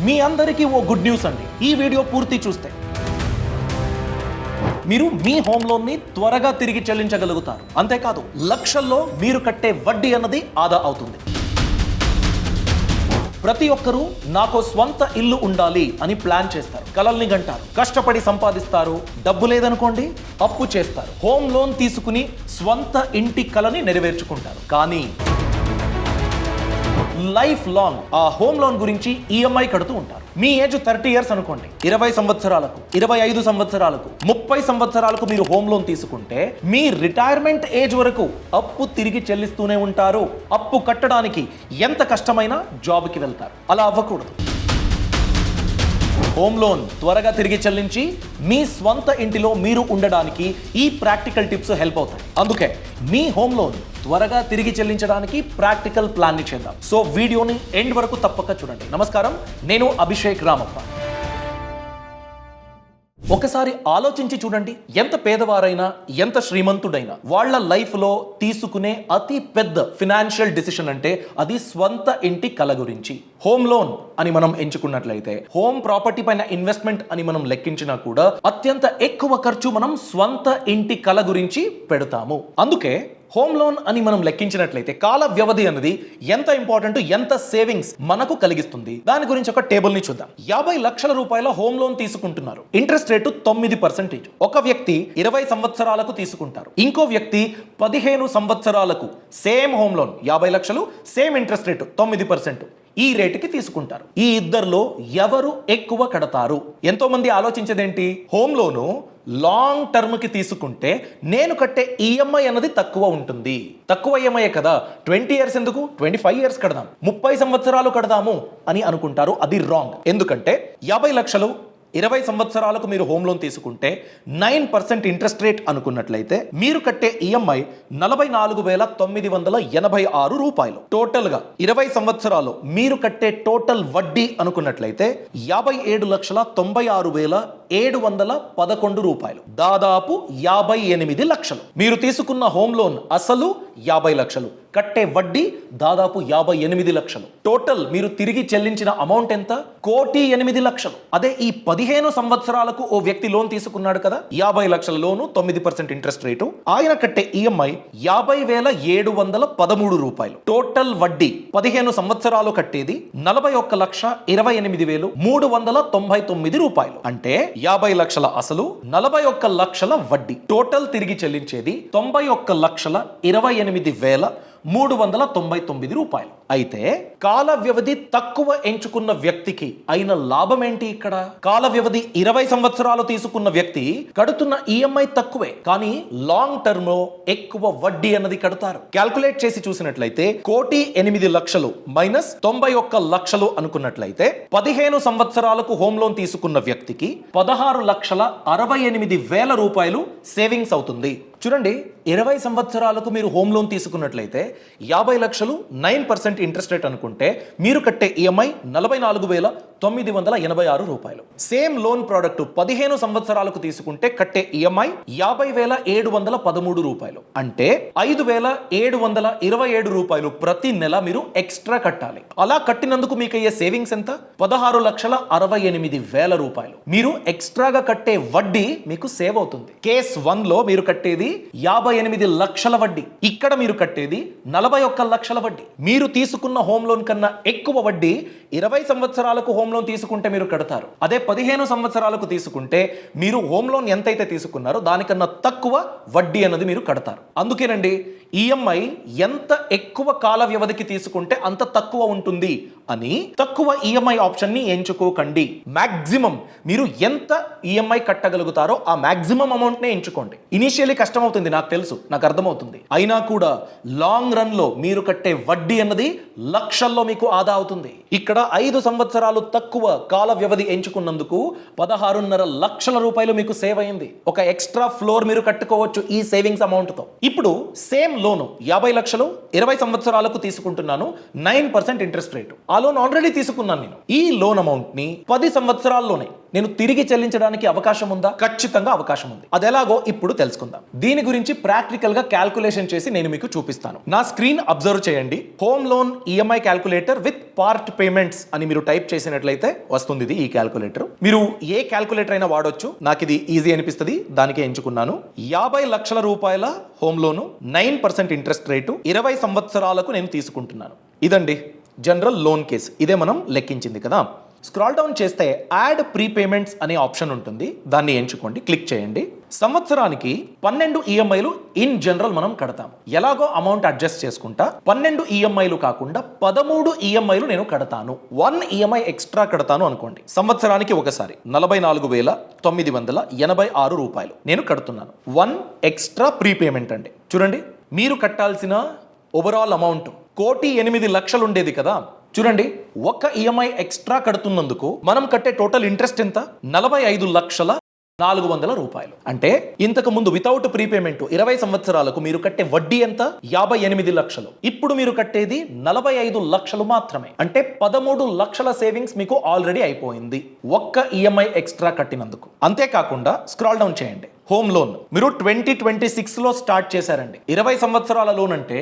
మీ అందరికీ ఓ good news అండి. ఈ వీడియో పూర్తి చూస్తే మీరు మీ హోమ్ లోన్ ని త్వరగా తిరిగి చెల్లించగలుగుతారు. అంతేకాదు లక్షల్లో మీరు కట్టే వడ్డీ అన్నది ఆదా అవుతుంది. ప్రతి ఒక్కరూ నాకు స్వంత ఇల్లు ఉండాలి అని ప్లాన్ చేస్తారు, కలల్ని గంటారు, కష్టపడి సంపాదిస్తారు. డబ్బు లేదనుకోండి అప్పు చేస్తారు, హోమ్ లోన్ తీసుకుని స్వంత ఇంటి కలని నెరవేర్చుకుంటారు. కానీ లైఫ్ లాంగ్ ఆ హోమ్ లోన్ గురించి ఈఎంఐ కడుతూ ఉంటారు. మీ ఏజ్ 30 ఇయర్స్ అనుకోండి, 20 సంవత్సరాలకు, 25 సంవత్సరాలకు, 30 సంవత్సరాలకు మీరు హోమ్ లోన్ తీసుకుంటే మీ రిటైర్మెంట్ ఏజ్ వరకు అప్పు తిరిగి చెల్లిస్తూనే ఉంటారు. అప్పు కట్టడానికి ఎంత కష్టమైనా జాబ్కి వెళ్తారు. అలా అవ్వకూడదు. హోమ్ లోన్ త్వరగా తిరిగి చెల్లించి మీ స్వంత ఇంటిలో మీరు ఉండడానికి ఈ ప్రాక్టికల్ టిప్స్ హెల్ప్ అవుతాయి. అందుకే మీ హోమ్ లోన్ త్వరగా తిరిగి చెల్లించడానికి ప్రాక్టికల్ ప్లాన్ ని చేద్దాం. సో వీడియోని ఎండ్ వరకు తప్పక చూడండి. నమస్కారం, నేను అభిషేక్ రామప్ప. ఒకసారి ఆలోచించి చూడండి, ఎంత పేదవారైనా ఎంత శ్రీమంతుడైనా వాళ్ళ లైఫ్ లో తీసుకునే అతి పెద్ద ఫినాన్షియల్ డిసిషన్ అంటే అది స్వంత ఇంటి కల గురించి. హోమ్ లోన్ అని మనం ఎంచుకున్నట్లయితే, హోమ్ ప్రాపర్టీ పైన ఇన్వెస్ట్మెంట్ అని మనం లెక్కించినా కూడా అత్యంత ఎక్కువ ఖర్చు మనం స్వంత ఇంటి కల గురించి పెడతాము. అందుకే హోమ్ లోన్ అని మనం లెక్కించినట్లయితే కాల వ్యవధి అనేది ఎంత ఇంపార్టెంట్, ఎంత సేవింగ్స్ మనకు కలిగిస్తుంది, దాని గురించి ఒక టేబుల్ ని చూద్దాం. 50 లక్షల రూపాయల హోమ్ లోన్ తీసుకుంటున్నారు. Interest rate 9%. ఒక వ్యక్తి 20 సంవత్సరాలకు తీసుకుంటారు, ఇంకో వ్యక్తి 15 సంవత్సరాలకు సేమ్ హోమ్ లోన్ 50 లక్షలు, సేమ్ ఇంట్రెస్ట్ రేటు 9%. ఈ రేటుకి తీసుకుంటారు. ఈ ఇద్దరిలో ఎవరు ఎక్కువ కడతారు? ఎంతో మంది ఆలోచించేదేంటి, హోమ్ లోను లాంగ్ టర్మ్ కి తీసుకుంటే నేను కట్టే ఈఎంఐ అన్నది తక్కువ ఉంటుంది. తక్కువ ఈఎంఐ కదా, 20 ఇయర్స్ ఎందుకు, 25 ఇయర్స్ కడదాం, 30 సంవత్సరాలు కడదాము అని అనుకుంటారు. అది రాంగ్. ఎందుకంటే 50 లక్షలు 20 సంవత్సరాలకు మీరు హోమ్ లోన్ తీసుకుంటే 9% ఇంట్రెస్ట్ రేట్ అనుకున్నట్లయితే మీరు కట్టే ఈఎంఐ 44,986 రూపాయలు. టోటల్ గా 20 సంవత్సరాలు మీరు కట్టే టోటల్ వడ్డీ అనుకున్నట్లయితే 57,96,711 రూపాయలు. దాదాపు 58 లక్షలు. మీరు తీసుకున్న హోమ్ లోన్ అసలు 50 లక్షలు, కట్టే వడ్డీ దాదాపు 58 లక్షలు. టోటల్ మీరు తిరిగి చెల్లించిన అమౌంట్ ఎంత? 1,08,00,000. అదే ఈ 15 సంవత్సరాలకు ఓ వ్యక్తి లోన్ తీసుకున్నాడు కదా, 50 లక్షల లోను, 9% ఇంట్రెస్ట్ రేటు, ఆయన కట్టే ఈఎంఐ 50,713 రూపాయలు. టోటల్ వడ్డీ 15 సంవత్సరాలు కట్టేది 41,28,399 రూపాయలు. అంటే 50 లక్షల అసలు, 41 లక్షల వడ్డీ. టోటల్ తిరిగి చెల్లించేది 91,28,399 రూపాయలు. అయితే కాల వ్యవధి తక్కువ ఎంచుకున్న వ్యక్తికి అయిన లాభం ఏంటి? ఇక్కడ కాల వ్యవధి 20 సంవత్సరాలు తీసుకున్న వ్యక్తి కడుతున్న ఈఎంఐ తక్కువే, కానీ లాంగ్ టర్మ్ లో ఎక్కువ వడ్డీ అన్నది కడతారు. క్యాల్కులేట్ చేసి చూసినట్లయితే 1,08,00,000 మైనస్ 91 లక్షలు అనుకున్నట్లయితే 15 సంవత్సరాలకు హోమ్ లోన్ తీసుకున్న వ్యక్తికి 16,68,000 రూపాయలు సేవింగ్స్ అవుతుంది. చూడండి, 20 సంవత్సరాలకు మీరు హోమ్ లోన్ తీసుకున్నట్లయితే 50 లక్షలు 9% ఇంట్రెస్ట్ రేట్ అనుకుంటే మీరు కట్టే ఈఎంఐ 44,986 రూపాయలు. సేమ్ లోన్ ప్రోడక్ట్ 15 సంవత్సరాలకు తీసుకుంటే కట్టే ఈఎంఐ 50,713 రూపాయలు. అంటే 5,727 రూపాయలు ప్రతి నెల మీరు ఎక్స్ట్రా కట్టాలి. అలా కట్టినందుకు మీకు అయ్యే సేవింగ్స్ ఎంత? 16,68,000 రూపాయలు. మీరు ఎక్స్ట్రాగా కట్టే వడ్డీ మీకు సేవ్ అవుతుంది. కేస్ 1 లో మీరు కట్టేది 58 లక్షల వడ్డీ, ఇక్కడ మీరు కట్టేది 41 లక్షల వడ్డీ. మీరు తీసుకున్న హోమ్ లోన్ కన్నా ఎక్కువ వడ్డీ 20 సంవత్సరాలకు హోమ్ లోన్ తీసుకుంటే మీరు కడతారు. అదే 15 సంవత్సరాలకు తీసుకుంటే మీరు హోమ్ లోన్ ఎంతైతే తీసుకున్నారో దానికన్నా తక్కువ వడ్డీ అన్నది మీరు కడతారు. అందుకేనండి ఈఎంఐ ఎంత ఎక్కువ కాల వ్యవధికి తీసుకుంటే అంత తక్కువ ఉంటుంది అని తక్కువ ఈఎంఐ ఆప్షన్ ని ఎంచుకోకండి. మాక్సిమం మీరు ఎంత ఈఎంఐ కట్టగలుగుతారో ఆ మాక్సిమం అమౌంట్ నే ఎంచుకోండి. ఇనిషియల్లీ కష్టం అవుతుంది, నాకు తెలుసు, నాకు అర్థమవుతుంది. అయినా కూడా లాంగ్ రన్ లో మీరు కట్టే వడ్డీ అన్నది లక్షల్లో మీకు ఆదా అవుతుంది. ఇక్కడ 5 సంవత్సరాలు తక్కువ కాల వ్యవధి ఎంచుకున్నందుకు 16.5 లక్షల రూపాయలు మీకు సేవ్ అయింది. ఒక ఎక్స్ట్రా ఫ్లోర్ మీరు కట్టుకోవచ్చు ఈ సేవింగ్స్ అమౌంట్ తో. ఇప్పుడు సేమ్ లోను 50 లక్షలు 20 సంవత్సరాలకు తీసుకుంటున్నాను, 9% ఇంట్రెస్ట్ రేటు. ఆ లోన్ ఆల్రెడీ తీసుకున్నాను నేను. ఈ లోన్ అమౌంట్ ని 10 సంవత్సరాల్లోనే నేను తిరిగి చెల్లించడానికి అవకాశం ఉందా? ఖచ్చితంగా అవకాశం ఉంది. అది ఎలాగో ఇప్పుడు తెలుసుకుందాం. దీని గురించి ప్రాక్టికల్ గా క్యాల్కులేషన్ చేసి నేను మీకు చూపిస్తాను. నా స్క్రీన్ అబ్జర్వ్ చేయండి. Home loan EMI calculator with part payments అని మీరు టైప్ చేసినట్లయితే వస్తుంది ఇది, ఈ క్యాల్కులేటర్. మీరు ఏ క్యాల్కులేటర్ అయినా వాడొచ్చు. నాకు ఇది ఈజీ అనిపిస్తుంది, దానికే ఎంచుకున్నాను. 50 లక్షల రూపాయల హోమ్ లోను, 9% ఇంట్రెస్ట్ రేటు, 20 సంవత్సరాలకు నేను తీసుకుంటున్నాను. ఇదండి జనరల్ లోన్ కేసు. ఇదే మనం లెక్కించింది కదా. స్క్రాల్ డౌన్ చేస్తే యాడ్ ప్రీపేమెంట్స్ అనే ఆప్షన్ ఉంటుంది, దాన్ని ఎంచుకోండి, క్లిక్ చేయండి. సంవత్సరానికి 12 ఈఎంఐలు ఇన్ జనరల్ మనం కడతాము. ఎలాగో అమౌంట్ అడ్జస్ట్ చేసుకుంటా 12 ఈఎంఐలు కాకుండా 13 ఈఎంఐలు నేను కడతాను. 1 ఈఎంఐ ఎక్స్ట్రా కడతాను అనుకోండి. సంవత్సరానికి ఒకసారి 44,986 రూపాయలు నేను కడుతున్నాను. 1 ఎక్స్ట్రా ప్రీపేమెంట్ అండి. చూడండి, మీరు కట్టాల్సిన ఓవరాల్ అమౌంట్ 1,08,00,000 ఉండేది కదా. చూడండి, ఒక్క ఈఎంఐ ఎక్స్ట్రా కడుతున్నందుకు మనం కట్టే టోటల్ ఇంట్రెస్ట్ ఎంత? 45,400,000 రూపాయలు. అంటే ఇంతకు ముందు వితౌట్ ప్రీపేమెంట్ 20 సంవత్సరాలకు మీరు కట్టే వడ్డీ ఎంత? 58 లక్షలు. ఇప్పుడు మీరు కట్టేది 45 లక్షలు మాత్రమే. అంటే 13 లక్షల సేవింగ్స్ మీకు ఆల్రెడీ అయిపోయింది ఒక్క ఈఎంఐ ఎక్స్ట్రా కట్టినందుకు. అంతేకాకుండా స్క్రాల్ డౌన్ చేయండి. హోమ్ లోన్ మీరు 2026లో స్టార్ట్ చేశారండి. 20 సంవత్సరాల లోన్ అంటే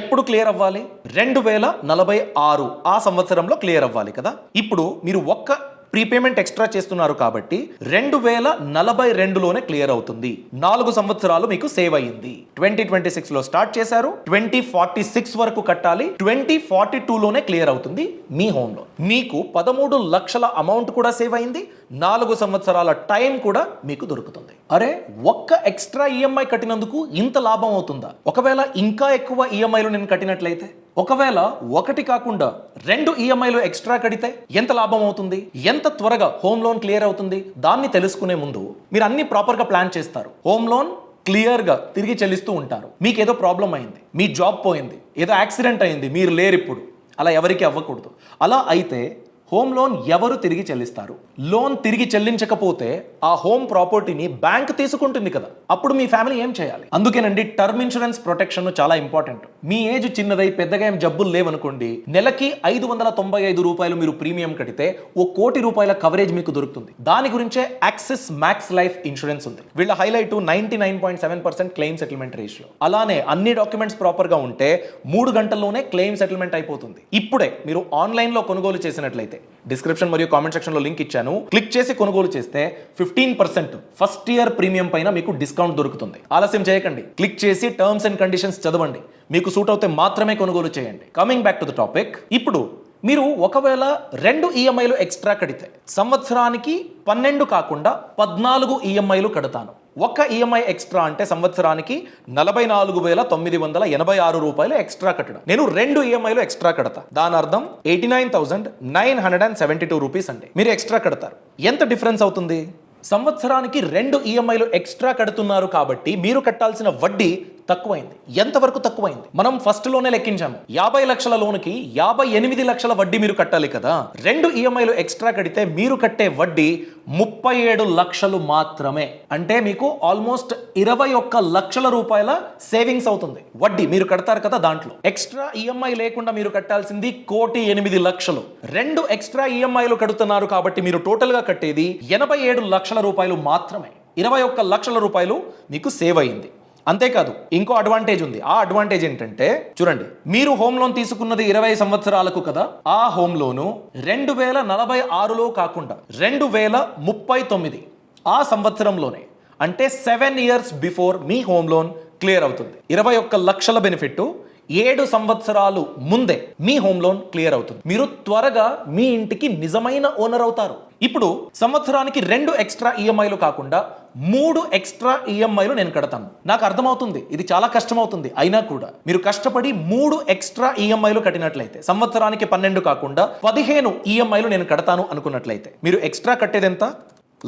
ఎప్పుడు క్లియర్ అవ్వాలి? 2046 ఆ సంవత్సరంలో క్లియర్ అవ్వాలి కదా. ఇప్పుడు మీరు ఒక్క ప్రీపేమెంట్ ఎక్స్ట్రా చేస్తున్నారు కాబట్టి 2042లోనే క్లియర్ అవుతుంది. 4 సంవత్సరాలు మీకు సేవ్ అయ్యింది. 2026లో స్టార్ట్ చేశారు, 2046 వరకు కట్టాలి, 2042లోనే క్లియర్ అవుతుంది మీ హోమ్ లోన్. మీకు 13 లక్షల అమౌంట్ కూడా సేవ్ అయింది, 4 సంవత్సరాల టైం కూడా మీకు దొరుకుతుంది. అరే, ఒక్క ఎక్స్ట్రా ఈఎంఐ కట్టినందుకు ఇంత లాభం అవుతుందా? ఒకవేళ ఇంకా ఎక్కువ ఈఎంఐలు నేను కట్టినట్లయితే, ఒకవేళ ఒకటి కాకుండా 2 ఈఎంఐలు ఎక్స్ట్రా కడితే ఎంత లాభం అవుతుంది? ఎంత త్వరగా హోమ్ లోన్ క్లియర్ అవుతుంది? దాన్ని తెలుసుకునే ముందు మీరు అన్ని ప్రాపర్గా ప్లాన్ చేస్తారు. హోమ్ లోన్ క్లియర్గా తిరిగి చెల్లిస్తూ ఉంటారు. మీకు ఏదో ప్రాబ్లం అయింది, మీ జాబ్ పోయింది, ఏదో యాక్సిడెంట్ అయింది, మీరు లేరు ఇప్పుడు. అలా ఎవరికి అవ్వకూడదు. అలా అయితే హోమ్ లోన్ ఎవరు తిరిగి చెల్లిస్తారు? లోన్ తిరిగి చెల్లించకపోతే ఆ హోమ్ ప్రాపర్టీని బ్యాంక్ తీసుకుంటుంది కదా. అప్పుడు మీ ఫ్యామిలీ ఏం చేయాలి? అందుకేనండి టర్మ్ ఇన్సూరెన్స్ ప్రొటెక్షన్ చాలా ఇంపార్టెంట్. మీ ఏజ్ చిన్నదై పెద్దగా ఏం జబ్బులు లేవనుకోండి, నెలకి 595 రూపాయలు మీరు ప్రీమియం కడితే 1 కోటి రూపాయల కవరేజ్ మీకు దొరుకుతుంది. దాని గురించే యాక్సిస్ మ్యాక్స్ లైఫ్ ఇన్సూరెన్స్ ఉంది. వీళ్ళ హైలైట్ 99.7% క్లెయిమ్ సెటిల్మెంట్ రేషియో. అలానే అన్ని డాక్యుమెంట్స్ ప్రాపర్ గా ఉంటే 3 గంటల్లోనే క్లెయిమ్ సెటిల్మెంట్ అయిపోతుంది. ఇప్పుడే మీరు ఆన్లైన్ లో కొనుగోలు చేసినట్లయితే డిస్క్రిప్షన్ మరియు కామెంట్ సెక్షన్ లో లింక్ ఇచ్చాను, క్లిక్ చేసి కొనుగోలు చేస్తే 15% ఫస్ట్ ఇయర్ ప్రీమియం పైన మీకు డిస్కౌంట్ దొరుకుతుంది. ఆలస్యం చేయకండి, క్లిక్ చేసి టర్మ్స్ అండ్ కండిషన్స్ చదవండి. మీకు సూట్ అవుతే మాత్రమే కొనుగోలు చేయండి. Coming back to the topic. ఇప్పుడు మీరు ఒకవేళ 2 ఈఎంఐలు ఎక్స్ట్రా కడితే సంవత్సరానికి 12 కాకుండా 14 ఈఎంఐలు కడతాను. ఒక్క ఈఎంఐ ఎక్స్ట్రా అంటే సంవత్సరానికి 44,986 రూపాయలు ఎక్స్ట్రా కట్టడం. నేను 2 ఈఎంఐలు ఎక్స్ట్రా కడతా. దాని అర్థం 89,972 రూపీస్ అండి మీరు ఎక్స్ట్రా కడతారు. ఎంత డిఫరెన్స్ అవుతుంది? సంవత్సరానికి 2 ఈఎంఐలు ఎక్స్ట్రా కడుతున్నారు కాబట్టి మీరు కట్టాల్సిన వడ్డీ తక్కువైంది. ఎంతవరకు తక్కువైంది? మనం ఫస్ట్ లోనే లెక్కించాము. 50 లక్షల లోనుకి 58 లక్షల వడ్డీ మీరు కట్టాలి కదా. 2 ఈఎంఐలు ఎక్స్ట్రా కడితే మీరు కట్టే వడ్డీ 37 లక్షలు మాత్రమే. అంటే మీకు ఆల్మోస్ట్ 21 లక్షల రూపాయల సేవింగ్స్ అవుతుంది. వడ్డీ మీరు కడతారు కదా, దాంట్లో ఎక్స్ట్రా ఈఎంఐ లేకుండా మీరు కట్టాల్సింది 1,08,00,000. 2 ఎక్స్ట్రా ఈఎంఐలు కడుతున్నారు కాబట్టి మీరు టోటల్ గా కట్టేది 87 లక్షల రూపాయలు మాత్రమే. 21 లక్షల రూపాయలు మీకు సేవ్ అయింది. అంతేకాదు, ఇంకో అడ్వాంటేజ్ ఉంది. ఆ అడ్వాంటేజ్ ఏంటంటే, చూడండి, మీరు హోమ్ లోన్ తీసుకున్నది 20 సంవత్సరాలకు కదా. ఆ హోమ్ లోను 2046లో కాకుండా 2039 ఆ సంవత్సరంలోనే, అంటే 7 years before me home loan clear అవుతుంది. 21 లక్షల బెనిఫిట్ 7 సంవత్సరాలు ముందే మీ హోమ్ లోన్ క్లియర్ అవుతుంది. మీరు త్వరగా మీ ఇంటికి నిజమైన ఓనర్ అవుతారు. ఇప్పుడు సంవత్సరానికి 2 ఎక్స్ట్రా ఈఎంఐలు కాకుండా 3 ఎక్స్ట్రా ఈఎంఐలు నేను కడతాను. నాకు అర్థమవుతుంది ఇది చాలా కష్టం అవుతుంది. అయినా కూడా మీరు కష్టపడి 3 ఎక్స్ట్రా ఈఎంఐలు కట్టినట్లయితే సంవత్సరానికి 12 కాకుండా 15 ఈఎంఐలు నేను కడతాను అనుకున్నట్లయితే మీరు ఎక్స్ట్రా కట్టేది ఎంత?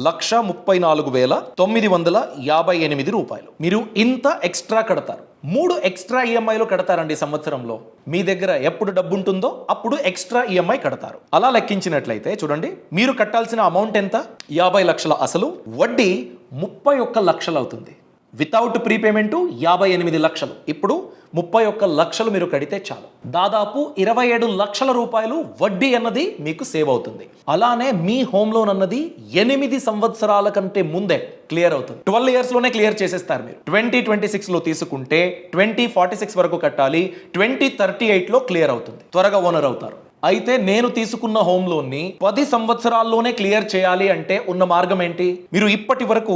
1,34,958 రూపాయలు. మీరు ఇంత ఎక్స్ట్రా కడతారు. 3 ఎక్స్ట్రా ఈఎంఐలు కడతారండి సంవత్సరంలో. మీ దగ్గర ఎప్పుడు డబ్బు ఉంటుందో అప్పుడు ఎక్స్ట్రా ఈఎంఐ కడతారు. అలా లెక్కించినట్లయితే చూడండి, మీరు కట్టాల్సిన అమౌంట్ ఎంత? 50 లక్షల అసలు, వడ్డీ 31 లక్షలు అవుతుంది. వితౌట్ ప్రీపేమెంట్ 58 లక్షలు. ఇప్పుడు 31 లక్షలు మీరు కడితే చాలు. దాదాపు 27 లక్షల రూపాయలు వడ్డీ అన్నది మీకు సేవ్ అవుతుంది. అలానే మీ హోమ్ లోన్ అన్నది 8 సంవత్సరాల కంటే ముందే క్లియర్ అవుతుంది. 12 ఇయర్స్ లోనే క్లియర్ చేసేస్తారు మీరు. 2026 లో తీసుకుంటే 2046 వరకు కట్టాలి. 2038 లో క్లియర్ అవుతుంది. త్వరగా ఓనర్ అవుతారు. అయితే నేను తీసుకున్న హోమ్ లోన్ ని 10 సంవత్సరాల్లోనే క్లియర్ చేయాలి అంటే ఉన్న మార్గం ఏంటి? మీరు ఇప్పటి వరకు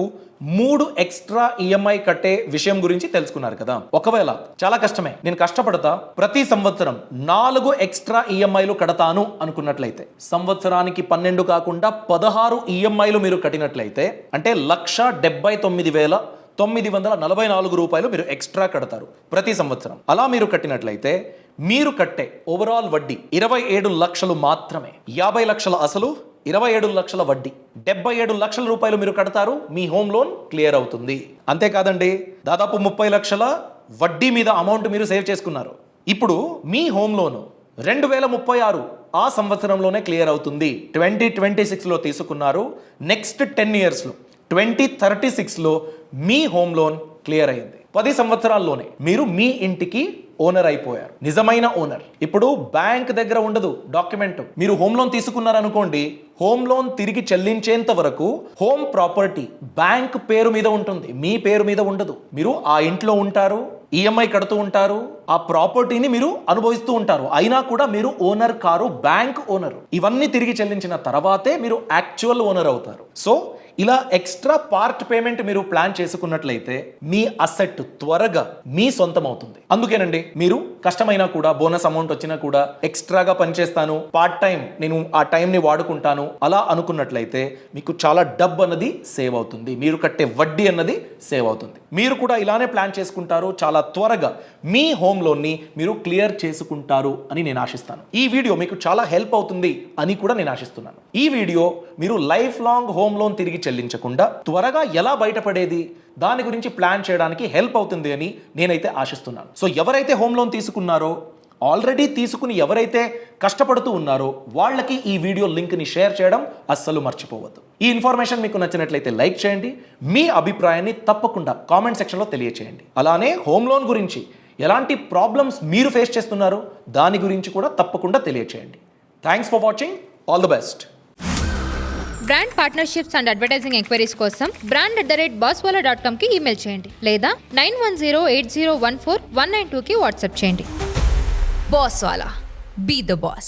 3 ఎక్స్ట్రా ఈఎంఐ కట్టే విషయం గురించి తెలుసుకున్నారు కదా. ఒకవేళ చాలా కష్టమే, నేను కష్టపడతా, ప్రతి సంవత్సరం 4 ఎక్స్ట్రా ఈఎంఐలు కడతాను అనుకున్నట్లయితే, సంవత్సరానికి 12 కాకుండా 16 ఈఎంఐలు మీరు కట్టినట్లయితే అంటే 1,79,944 రూపాయలు మీరు ఎక్స్ట్రా కడతారు ప్రతి సంవత్సరం. అలా మీరు కట్టినట్లయితే మీరు కట్టే ఓవరాల్ వడ్డీ 27 లక్షలు మాత్రమే. 50 లక్షల అసలు, 27 లక్షల వడ్డీ, 77 లక్షల రూపాయలు మీరు కడతారు. మీ హోమ్ లోన్ క్లియర్ అవుతుంది. అంతేకాదండి, దాదాపు 30 లక్షల వడ్డీ మీద అమౌంట్ మీరు సేవ్ చేసుకున్నారు. ఇప్పుడు మీ హోమ్ లోన్ 2036 ఆ సంవత్సరంలోనే క్లియర్ అవుతుంది. 2026లో తీసుకున్నారు. నెక్స్ట్ 10 ఇయర్స్లో 2036లో మీ హోమ్ లోన్ క్లియర్ అయింది. 10 సంవత్సరాల్లోనే మీరు మీ ఇంటికి ఓనర్ అయిపోయారు, నిజమైన ఓనర్. ఇప్పుడు బ్యాంక్ దగ్గర ఉండదు డాక్యుమెంట్. మీరు హోమ్ లోన్ తీసుకున్నారనుకోండి, హోమ్ లోన్ తిరిగి చెల్లించేంత వరకు హోమ్ ప్రాపర్టీ బ్యాంక్ పేరు మీద ఉంటుంది, మీ పేరు మీద ఉండదు. మీరు ఆ ఇంట్లో ఉంటారు, ఈఎంఐ కడుతూ ఉంటారు, ఆ ప్రాపర్టీని మీరు అనుభవిస్తూ ఉంటారు. అయినా కూడా మీరు ఓనర్ కారు, బ్యాంక్ ఓనర్. ఇవన్నీ తిరిగి చెల్లించిన తర్వాతే మీరు యాక్చువల్ ఓనర్ అవుతారు. సో ఇలా ఎక్స్ట్రా పార్ట్ పేమెంట్ మీరు ప్లాన్ చేసుకున్నట్లయితే మీ అసెట్ త్వరగా మీ సొంతం అవుతుంది. అందుకేనండి, మీరు కష్టమైనా కూడా, బోనస్ అమౌంట్ వచ్చినా కూడా, ఎక్స్ట్రాగా పనిచేస్తాను, పార్ట్ టైం నేను ఆ టైంని వాడుకుంటాను అలా అనుకున్నట్లయితే మీకు చాలా డబ్బు అన్నది సేవ్ అవుతుంది. మీరు కట్టే వడ్డీ అన్నది సేవ్ అవుతుంది. మీరు కూడా ఇలానే ప్లాన్ చేసుకుంటారు. చాలా త్వరగా మీ హోమ్ లోన్ని మీరు క్లియర్ చేసుకుంటారు అని నేను ఆశిస్తాను. ఈ వీడియో మీకు చాలా హెల్ప్ అవుతుంది అని కూడా నేను ఆశిస్తున్నాను. ఈ వీడియో మీరు లైఫ్ లాంగ్ హోమ్ లోన్ తిరిగి చెల్లించకుండా త్వరగా ఎలా బయటపడేది దాని గురించి ప్లాన్ చేయడానికి హెల్ప్ అవుతుంది అని నేనైతే ఆశిస్తున్నాను. సో ఎవరైతే హోమ్ లోన్ తీసుకున్నారో, ఆల్రెడీ తీసుకుని ఎవరైతే కష్టపడుతూ ఉన్నారో వాళ్ళకి ఈ వీడియో లింక్ని షేర్ చేయడం అస్సలు మర్చిపోవద్దు. ఈ ఇన్ఫర్మేషన్ మీకు నచ్చినట్లయితే లైక్ చేయండి. మీ అభిప్రాయాన్ని తప్పకుండా కామెంట్ సెక్షన్లో తెలియచేయండి. అలానే హోమ్ లోన్ గురించి ఎలాంటి ప్రాబ్లమ్స్ మీరు ఫేస్ చేస్తున్నారో దాని గురించి కూడా తప్పకుండా తెలియచేయండి. Thanks for watching. All the best. Brand partnerships and advertising enquiries కోసం brand@bosswala.comకి ఈమెయిల్ చేయండి లేదా 9108014192కి వాట్సాప్ చేయండి. Bosswala. Be the boss.